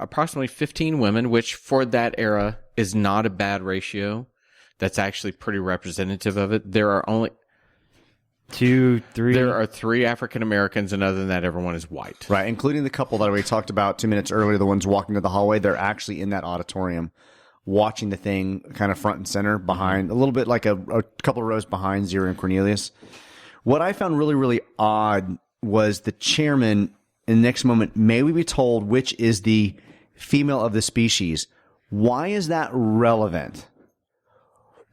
approximately 15 women, which for that era is not a bad ratio. That's actually pretty representative of it. There are only 2, 3. There are 3 African Americans, and other than that, everyone is white. Right, including the couple that we talked about 2 minutes earlier, the ones walking to the hallway. They're actually in that auditorium watching the thing kind of front and center behind, a little bit like a couple of rows behind Zira and Cornelius. What I found really, really odd was the chairman, in the next moment, may we be told which is the female of the species. Why is that relevant?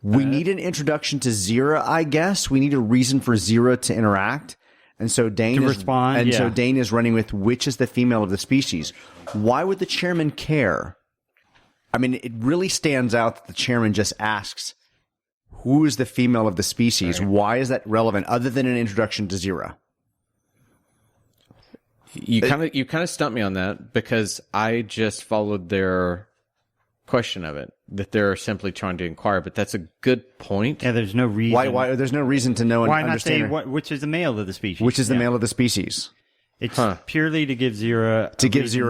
We need an introduction to Zira, I guess. We need a reason for Zira to interact. And so Dane So Dane is running with which is the female of the species. Why would the chairman care? I mean, it really stands out that the chairman just asks, who is the female of the species? Right. Why is that relevant other than an introduction to Zira? You kind of stumped me on that because I just followed their question of it, that they're simply trying to inquire, but that's a good point. Yeah, there's no reason. Why there's no reason to know and understand. Why not say which is the male of the species? Which is the male of the species? It's purely to give Zira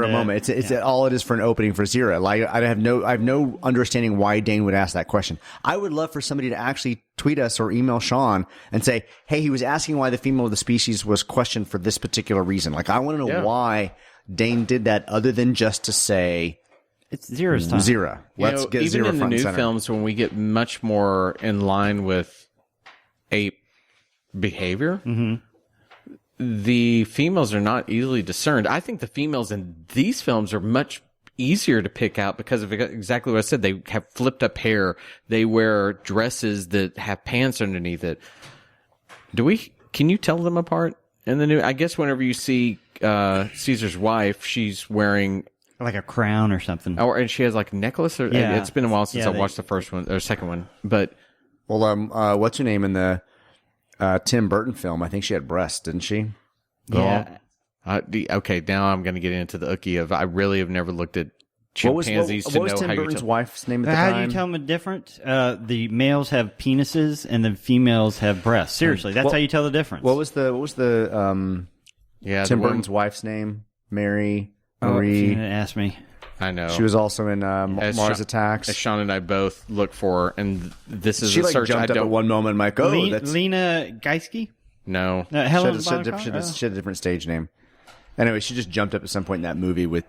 a moment. It's all it is for an opening for Zira. Like I have no understanding why Dane would ask that question. I would love for somebody to actually tweet us or email Sean and say, "Hey, he was asking why the female of the species was questioned for this particular reason." Like I want to know why Dane did that, other than just to say it's Zira's time. Zira. Let's get even Zira in the new films when we get much more in line with ape behavior. Mm-hmm. The females are not easily discerned. I think the females in these films are much easier to pick out because of exactly what I said. They have flipped up hair. They wear dresses that have pants underneath it. Can you tell them apart in the new? I guess whenever you see Caesar's wife, she's wearing like a crown or something. And she has like a necklace. It's been a while since I watched the first one or second one. But what's her name in the Tim Burton film? I think she had breasts, didn't she? Yeah. Okay, now I'm going to get into the ookie of I really have never looked at chimpanzees to know how you tell. What was Tim Burton's wife's name at the time? time? How do you tell them different? The males have penises and the females have breasts. Seriously, that's how you tell the difference. What was the Tim Burton's wife's name? Marie. She asked me. I know. She was also in Mars Attacks. As Sean and I both look for, and this is she a search. Jumped up at one moment, Mike. That's Lena Geisky. No, Helen she had a different stage name. Anyway, she just jumped up at some point in that movie with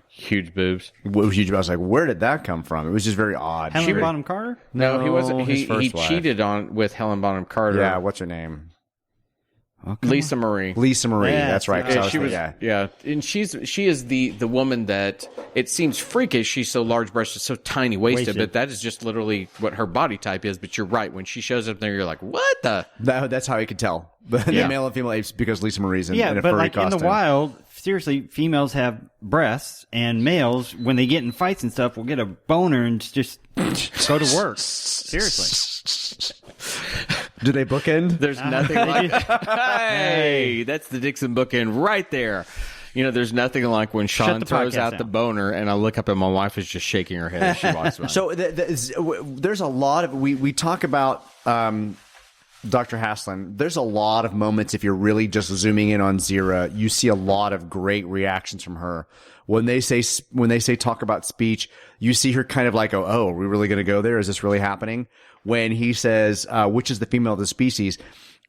huge boobs. Huge. I was like, where did that come from? It was just very odd. Helen Bonham Carter? No, he wasn't. He cheated with Helen Bonham Carter. Yeah, what's her name? Lisa Marie. Yeah, that's right. And she is the woman that it seems freakish. She's so large breasted, so tiny waisted, but that is just literally what her body type is. But you're right. When she shows up there, you're like, what the? That's how you could tell the male and female apes because Lisa Marie's in a furry but like costume. in the wild, seriously, females have breasts, and males, when they get in fights and stuff, will get a boner and just go to work. Seriously. Do they bookend? There's nothing like hey, that's the Dixon bookend right there. There's nothing like when Sean throws out the boner, and I look up and my wife is just shaking her head as she walks by. So there's a lot of we talk about Dr. Haslund. There's a lot of moments if you're really just zooming in on Zira, you see a lot of great reactions from her. When they say talk about speech, you see her kind of like, oh, are we really going to go there? Is this really happening? When he says, which is the female of the species,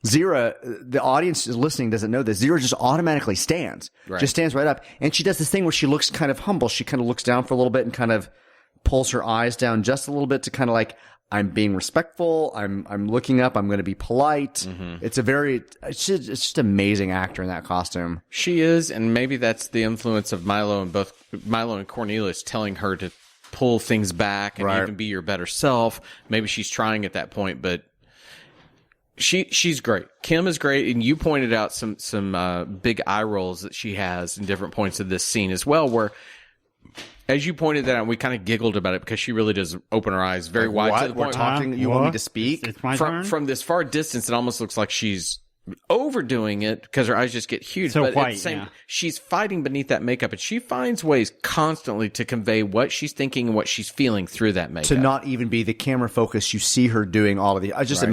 Zira, the audience is listening, doesn't know this. Zira just automatically stands, just stands right up. And she does this thing where she looks kind of humble. She kind of looks down for a little bit and kind of pulls her eyes down just a little bit to kind of like, I'm being respectful. I'm looking up. I'm going to be polite. Mm-hmm. It's just an amazing actor in that costume. She is. And maybe that's the influence of Milo and Cornelius telling her to pull things back and even be your better self. Maybe she's trying at that point, but she's great. Kim is great, and you pointed out some big eye rolls that she has in different points of this scene as well, where as you pointed that out, we kind of giggled about it because she really does open her eyes very wide to the point. We're talking. You want me to speak? It's my turn? From this far distance, it almost looks like she's overdoing it because her eyes just get huge. So but white, at the same, yeah. she's fighting beneath that makeup, and she finds ways constantly to convey what she's thinking and what she's feeling through that makeup. To not even be the camera focus, you see her doing all of the.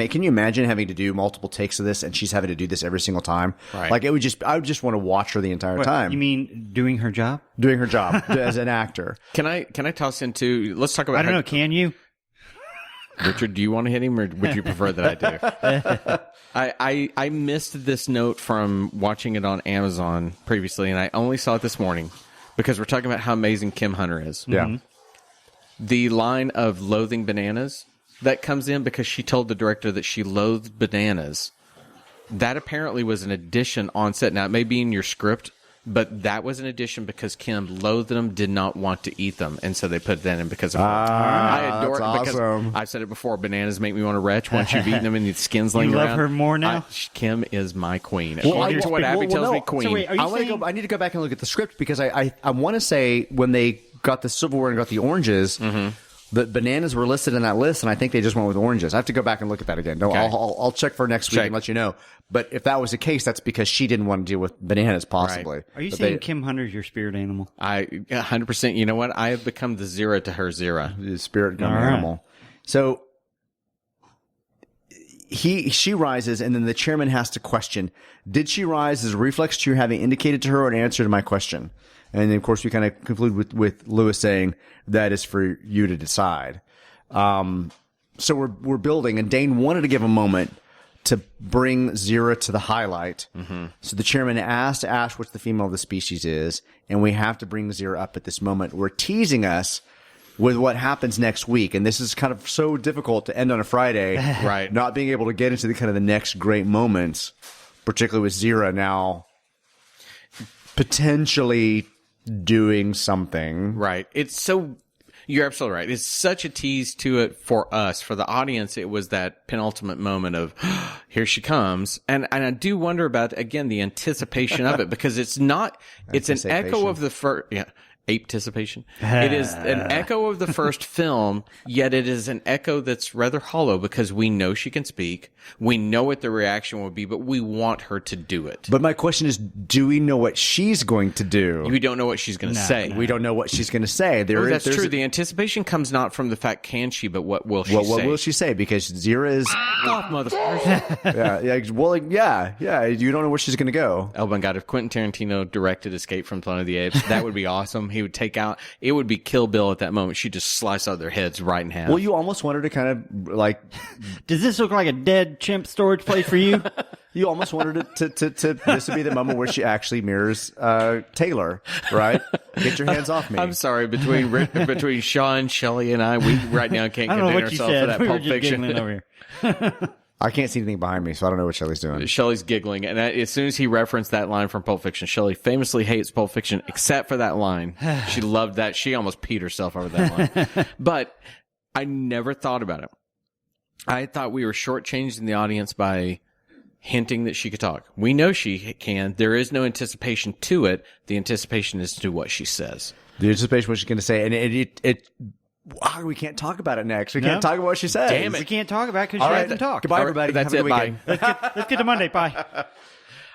Can you imagine having to do multiple takes of this, and she's having to do this every single time? Right. Like I would just want to watch her the entire time. You mean doing her job? Doing her job as an actor. Can I toss into? Let's talk about. I don't know. Can you? Richard, do you want to hit him, or would you prefer that I do? I missed this note from watching it on Amazon previously, and I only saw it this morning because we're talking about how amazing Kim Hunter is. Yeah. Mm-hmm. The line of loathing bananas that comes in because she told the director that she loathed bananas. That apparently was an addition on set. Now, it may be in your script, but that was an addition because Kim loathed them, did not want to eat them, and so they put that in because of her. I adore it because awesome. I've said it before. Bananas make me want to retch once you've eaten them and the skin's laying You love around. her more now? Kim is my queen. Well, According to what Abby tells me, queen. So wait, are you I need to go back and look at the script because I want to say when they got the silverware and got the oranges, the bananas were listed in that list, and I think they just went with oranges. I have to go back and look at that again. No, Okay. I'll check for next week and let you know. But if that was the case, that's because she didn't want to deal with bananas, possibly. Right. Are you But saying Kim Hunter's your spirit animal? I 100%. You know what? I have become the zero to her zero. the spirit gum All right. animal? So she rises, and then the chairman has to question: did she rise as a reflex to your having indicated to her or an answer to my question? And then, of course, we kind of conclude with Lewis saying that is for you to decide. So we're building, and Dane wanted to give a moment to bring Zira to the highlight. So the chairman asked Ash what the female of the species is, and we have to bring Zira up at this moment. We're teasing us with what happens next week, and this is kind of so difficult to end on a Friday, Right. Not being able to get into the next great moments, particularly with Zira now potentially doing something. Right. It's so. You're absolutely right. It's such a tease to it for us. For the audience, it was that penultimate moment of, here she comes. And I do wonder about, again, the anticipation of it, because it's not, it's an echo of the first, ape-ticipation. It is an echo of the first film, yet it is an echo that's rather hollow because we know she can speak. We know what the reaction will be, but we want her to do it. But my question is, do we know what she's going to do? We don't know what she's going to say. We don't know what she's going to say. That's true. The anticipation comes not from the fact can she, but what will she say? What will she say? Because Zira is... Off, motherfucker. yeah. You don't know where she's going to go. Oh my God, if Quentin Tarantino directed Escape from Planet of the Apes, that would be awesome. He would take out, it would be Kill Bill at that moment. She'd just slice out their heads right in half. Well, you almost wanted to kind of like... Does this look like a dead chimp storage place for you? You almost wanted it to this would be the moment where she actually mirrors Taylor, right? Get your hands off me. I'm sorry, between Sean, Shelley, and I, we right now can't I don't know contain what you ourselves said. for that We were Pulp just Fiction. giggling over here. I can't see anything behind me, so I don't know what Shelley's doing. Shelley's giggling, and as soon as he referenced that line from Pulp Fiction, Shelley famously hates Pulp Fiction except for that line. She loved that. She almost peed herself over that line. But I never thought about it. I thought we were shortchanging the audience by hinting that she could talk. We know she can. There is no anticipation to it. The anticipation is to what she says. The anticipation what she's going to say, and it we can't talk about it next. We can't talk about what she says. Damn it. We can't talk about it because she hasn't talked. Goodbye, everybody. That's Have a it. good Bye. weekend. Let's get to Monday. Bye.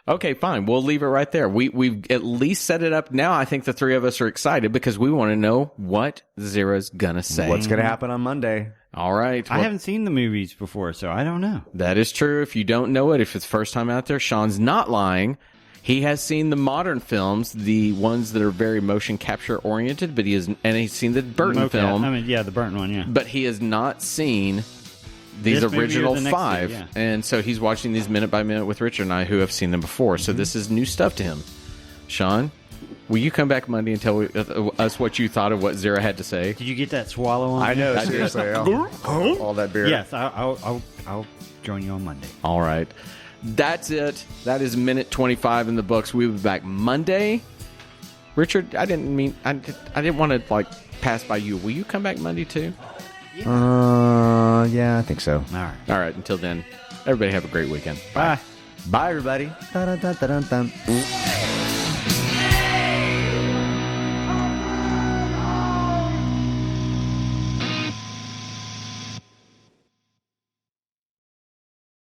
Okay, fine. We'll leave it right there. We've at least set it up. Now I think the three of us are excited because we want to know what Zira's gonna say. What's going to happen on Monday? All right. I Well, haven't seen the movies before, so I don't know. that is true. If you don't know it, if it's first time out there, Sean's not lying. He has seen the modern films, the ones that are very motion capture oriented, but he's seen the Burton film. I mean, yeah, the Burton one, yeah. But he has not seen these This movie or original the next five. two, yeah. And so he's watching these minute by minute with Richard and I, who have seen them before. So this is new stuff to him. Sean, will you come back Monday and tell us what you thought of what Zira had to say? Did you get that swallow on? I know, seriously. All that beer. Yes, I'll join you on Monday. All right. That's it. That is minute 25 in the books. We'll be back Monday. Richard, I didn't want to pass by you. Will you come back Monday too? Yeah, I think so. All right. All right. Until then, everybody have a great weekend. Bye. Bye, everybody. Dun, dun, dun, dun, dun.